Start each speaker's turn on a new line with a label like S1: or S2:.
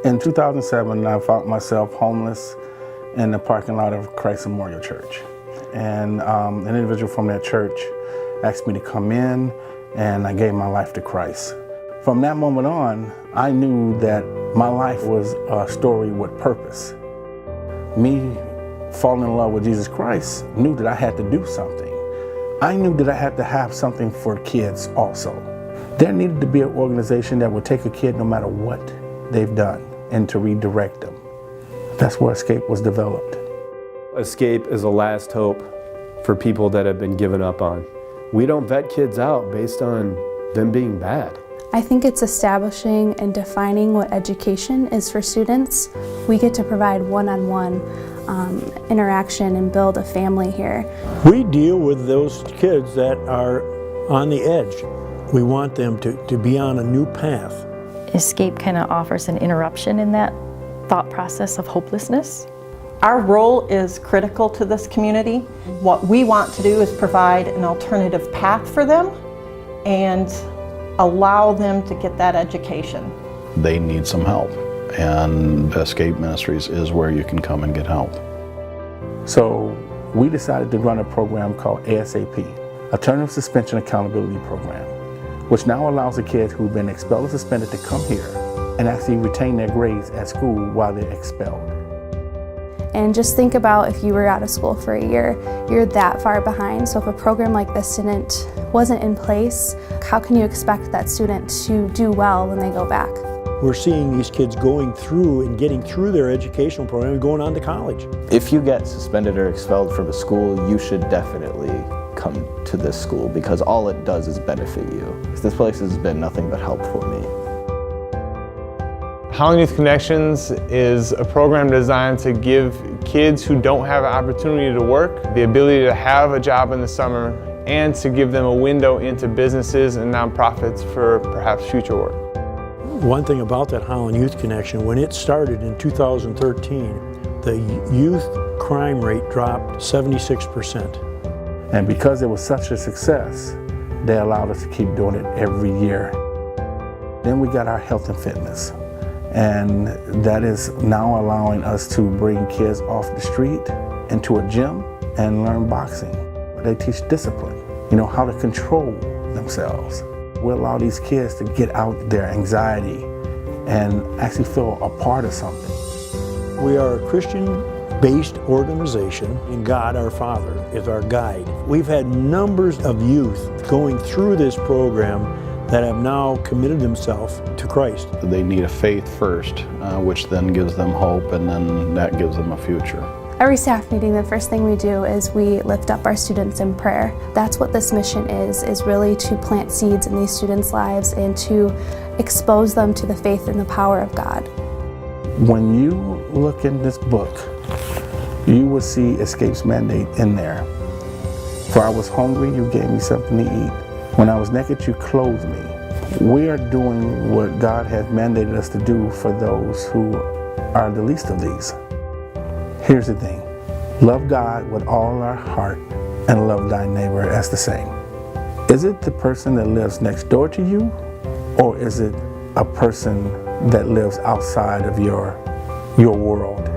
S1: In 2007, I found myself homeless in the parking lot of Christ Memorial Church. And an individual from that church asked me to come in, and I gave my life to Christ. From that moment on, I knew that my life was a story with purpose. Me falling in love with Jesus Christ knew that I had to do something. I knew that I had to have something for kids also. There needed to be an organization that would take a kid no matter what they've done and to redirect them. That's where Escape was developed.
S2: Escape is a last hope for people that have been given up on. We don't vet kids out based on them being bad.
S3: I think it's establishing and defining what education is for students. We get to provide one-on-one interaction and build a family here.
S4: We deal with those kids that are on the edge. We want them to be on a new path.
S5: Escape kind of offers an interruption in that thought process of hopelessness.
S6: Our role is critical to this community. What we want to do is provide an alternative path for them and allow them to get that education.
S7: They need some help, and Escape Ministries is where you can come and get help.
S1: So we decided to run a program called ASAP, Alternative Suspension Accountability Program, which now allows the kids who've been expelled or suspended to come here and actually retain their grades at school while they're expelled.
S3: And just think about if you were out of school for a year, you're that far behind. So if a program like this wasn't in place, how can you expect that student to do well when they go back?
S4: We're seeing these kids going through and getting through their educational program and going on to college.
S8: If you get suspended or expelled from a school, you should definitely come to this school because all it does is benefit you. This place has been nothing but help for me.
S9: Holland Youth Connections is a program designed to give kids who don't have an opportunity to work the ability to have a job in the summer and to give them a window into businesses and nonprofits for perhaps future work.
S4: One thing about that Holland Youth Connection, when it started in 2013, the youth crime rate dropped 76%.
S1: And because it was such a success, they allowed us to keep doing it every year. Then we got our health and fitness. And that is now allowing us to bring kids off the street into a gym and learn boxing. They teach discipline, how to control themselves. We allow these kids to get out their anxiety and actually feel a part of something.
S4: We are a Christian-based organization, and God, our Father, is our guide. We've had numbers of youth going through this program that have now committed themselves to Christ.
S7: They need a faith first, which then gives them hope, and then that gives them a future.
S3: Every staff meeting, the first thing we do is we lift up our students in prayer. That's what this mission is really to plant seeds in these students' lives and to expose them to the faith and the power of God.
S1: When you look in this book, you will see Escape's mandate in there. For I was hungry, you gave me something to eat. When I was naked, you clothed me. We are doing what God has mandated us to do for those who are the least of these. Here's the thing. Love God with all our heart and love thy neighbor as the same. Is it the person that lives next door to you, or is it a person that lives outside of your world?